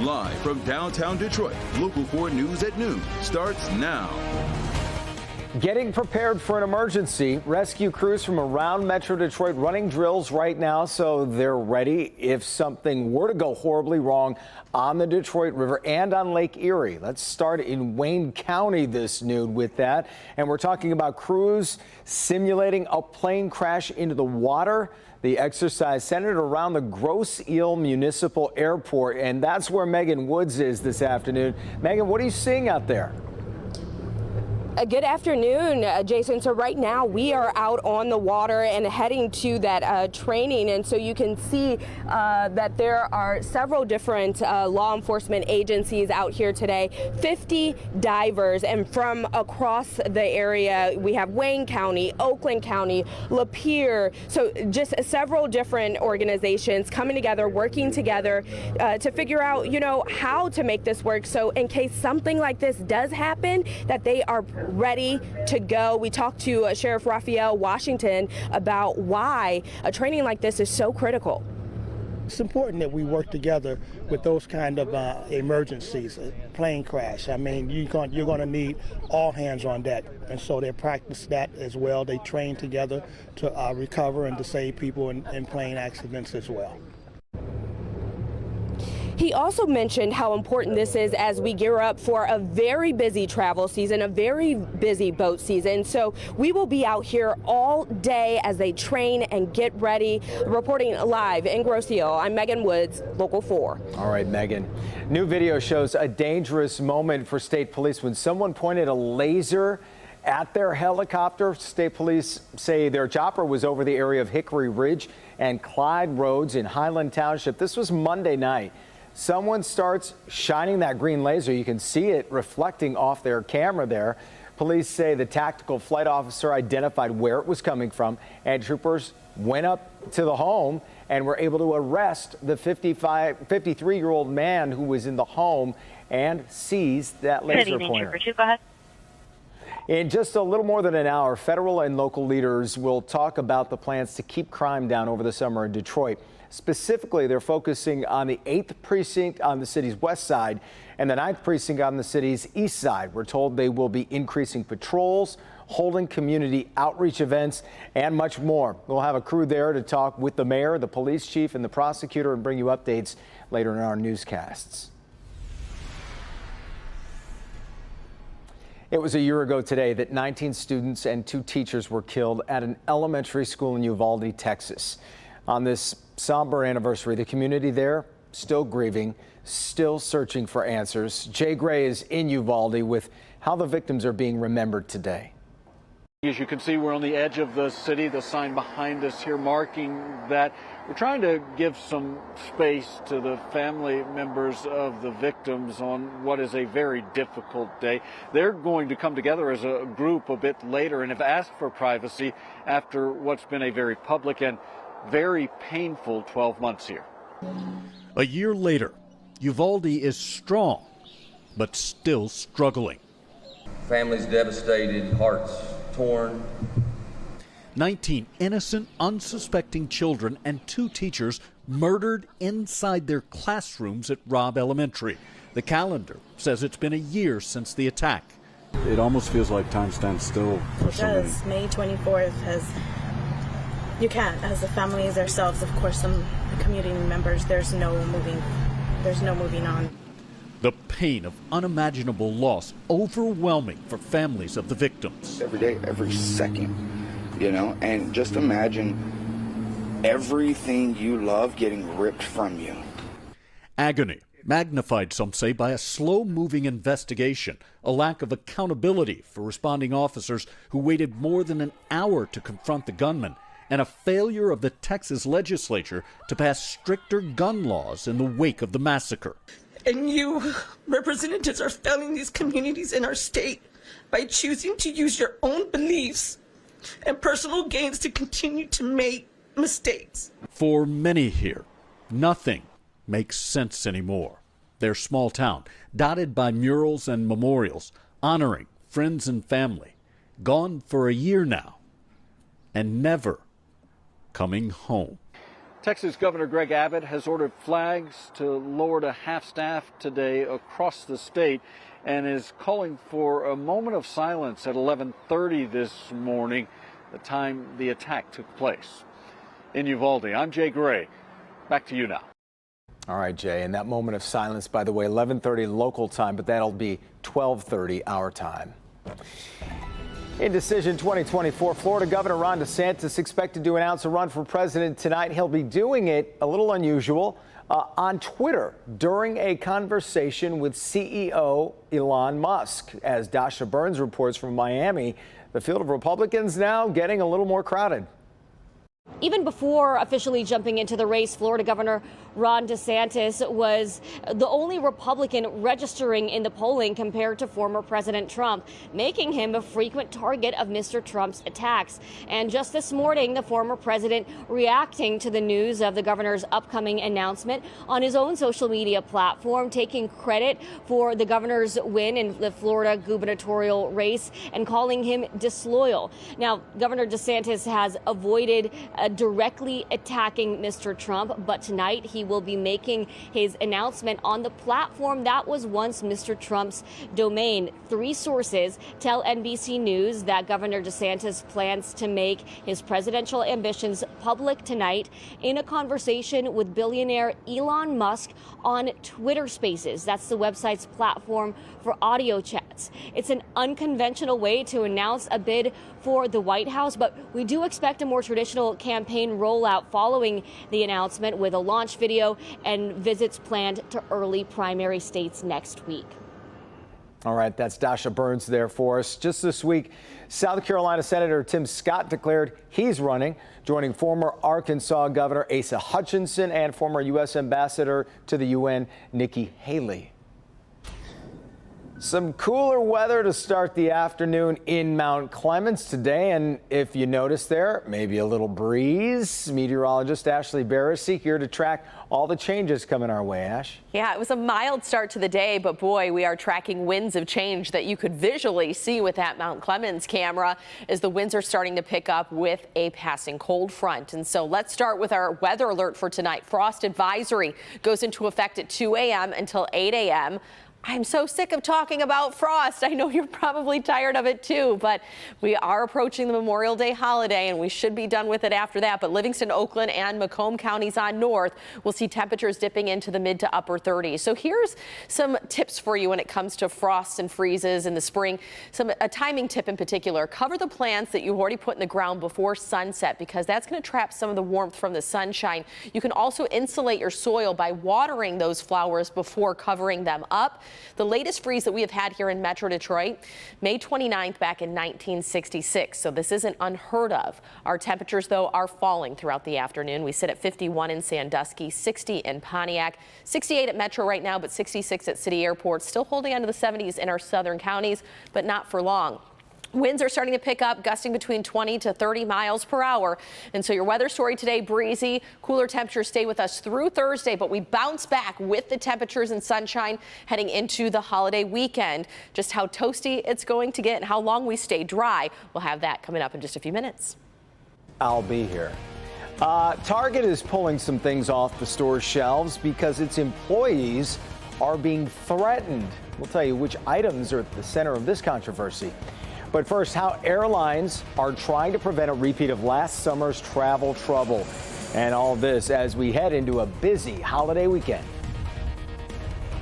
Live from downtown Detroit, Local 4 News at noon starts now. Getting prepared for an emergency. Rescue crews from around Metro Detroit running drills right now so they're ready if something were to go horribly wrong on the Detroit River and on Lake Erie. Let's start in Wayne County this noon with that. And we're talking about crews simulating a plane crash into the water. The exercise centered around the Grosse Ile Municipal Airport, and that's where Megan Woods is this afternoon. Megan, what are you seeing out there? Good afternoon, Jason. So right now we are out on the water and heading to that training. And so you can see that there are several different law enforcement agencies out here today, 50 divers. And from across the area, we have Wayne County, Oakland County, Lapeer. So just several different organizations coming together, working together to figure out, how to make this work. So in case something like this does happen, that they are ready to go. We talked to Sheriff Raphael Washington about why a training like this is so critical. It's important that we work together with those kind of emergencies, a plane crash. I mean, you're going to need all hands on deck. And so they practice that as well. They train together to recover and to save people in plane accidents as well. He also mentioned how important this is as we gear up for a very busy travel season, a very busy boat season. So we will be out here all day as they train and get ready. Reporting live in Grosse Ile, I'm Megan Woods, Local 4. All right, Megan. New video shows a dangerous moment for state police when someone pointed a laser at their helicopter. State police say their chopper was over the area of Hickory Ridge and Clyde Roads in Highland Township. This was Monday night. Someone starts shining that green laser. You can see it reflecting off their camera there. Police say the tactical flight officer identified where it was coming from, and troopers went up to the home and were able to arrest the 53-year-old man who was in the home and seized that laser pointer. Trooper 2, go ahead. In just a little more than an hour, federal and local leaders will talk about the plans to keep crime down over the summer in Detroit. Specifically, they're focusing on the 8th precinct on the city's west side and the 9th precinct on the city's east side. We're told they will be increasing patrols, holding community outreach events, and much more. We'll have a crew there to talk with the mayor, the police chief, and the prosecutor and bring you updates later in our newscasts. It was a year ago today that 19 students and 2 teachers were killed at an elementary school in Uvalde, Texas. On this somber anniversary, the community there still grieving, still searching for answers. Jay Gray is in Uvalde with how the victims are being remembered today. As you can see, we're on the edge of the city, the sign behind us here marking that. We're trying to give some space to the family members of the victims on what is a very difficult day. They're going to come together as a group a bit later and have asked for privacy after what's been a very public and very painful 12 months here. A year later, Uvalde is strong, but still struggling. Families devastated, hearts torn. 19 innocent, unsuspecting children and 2 teachers murdered inside their classrooms at Robb Elementary. The calendar says it's been a year since the attack. It almost feels like time stands still for so many. It does. May 24th has... You can't, as the families ourselves, of course, the community members, there's no moving on. The pain of unimaginable loss overwhelming for families of the victims. Every day, every second, and just imagine everything you love getting ripped from you. Agony, magnified, some say, by a slow-moving investigation, a lack of accountability for responding officers who waited more than an hour to confront the gunman, and a failure of the Texas legislature to pass stricter gun laws in the wake of the massacre. And you, representatives, are failing these communities in our state by choosing to use your own beliefs and personal gains to continue to make mistakes. For many here, nothing makes sense anymore. Their small town, dotted by murals and memorials, honoring friends and family, gone for a year now, and never coming home. Texas Governor Greg Abbott has ordered flags to lower to half-staff today across the state and is calling for a moment of silence at 11:30 this morning, the time the attack took place. In Uvalde, I'm Jay Gray. Back to you now. All right, Jay, and that moment of silence, by the way, 11:30 local time, but that'll be 12:30 our time. In Decision 2024, Florida Governor Ron DeSantis expected to announce a run for president tonight. He'll be doing it, a little unusual, on Twitter during a conversation with CEO Elon Musk. As Dasha Burns reports from Miami, the field of Republicans now getting a little more crowded. Even before officially jumping into the race, Florida Governor Ron DeSantis was the only Republican registering in the polling compared to former President Trump, making him a frequent target of Mr. Trump's attacks. And just this morning, the former president reacting to the news of the governor's upcoming announcement on his own social media platform, taking credit for the governor's win in the Florida gubernatorial race and calling him disloyal. Now, Governor DeSantis has avoided directly attacking Mr. Trump, but tonight he will be making his announcement on the platform that was once Mr. Trump's domain. 3 sources tell NBC News that Governor DeSantis plans to make his presidential ambitions public tonight in a conversation with billionaire Elon Musk on Twitter Spaces. That's the website's platform for audio chats. It's an unconventional way to announce a bid for the White House, but we do expect a more traditional campaign rollout following the announcement, with a launch video and visits planned to early primary states next week. All right, that's Dasha Burns there for us. Just this week, South Carolina Senator Tim Scott declared he's running, joining former Arkansas Governor Asa Hutchinson and former U.S. Ambassador to the UN Nikki Haley. Some cooler weather to start the afternoon in Mount Clemens today, and if you notice there, maybe a little breeze. Meteorologist Ashley Barrissey here to track all the changes coming our way. Ash? Yeah, it was a mild start to the day, but boy, we are tracking winds of change that you could visually see with that Mount Clemens camera as the winds are starting to pick up with a passing cold front. And so let's start with our weather alert for tonight. Frost advisory goes into effect at 2 a.m. until 8 a.m. I'm so sick of talking about frost. I know you're probably tired of it too, but we are approaching the Memorial Day holiday and we should be done with it after that. But Livingston, Oakland, and Macomb counties on north will see temperatures dipping into the mid to upper 30s. So here's some tips for you when it comes to frosts and freezes in the spring. A timing tip in particular: cover the plants that you've already put in the ground before sunset, because that's going to trap some of the warmth from the sunshine. You can also insulate your soil by watering those flowers before covering them up. The latest freeze that we have had here in Metro Detroit, May 29th back in 1966. So this isn't unheard of. Our temperatures, though, are falling throughout the afternoon. We sit at 51 in Sandusky, 60 in Pontiac, 68 at Metro right now, but 66 at City Airport. Still holding on to the 70s in our southern counties, but not for long. Winds are starting to pick up, gusting between 20 to 30 miles per hour. And so your weather story today: breezy, cooler temperatures stay with us through Thursday, but we bounce back with the temperatures and sunshine heading into the holiday weekend. Just how toasty it's going to get and how long we stay dry, we'll have that coming up in just a few minutes. I'll be here. Target is pulling some things off the store's shelves because its employees are being threatened. We'll tell you which items are at the center of this controversy. But first, how airlines are trying to prevent a repeat of last summer's travel trouble. And all this as we head into a busy holiday weekend.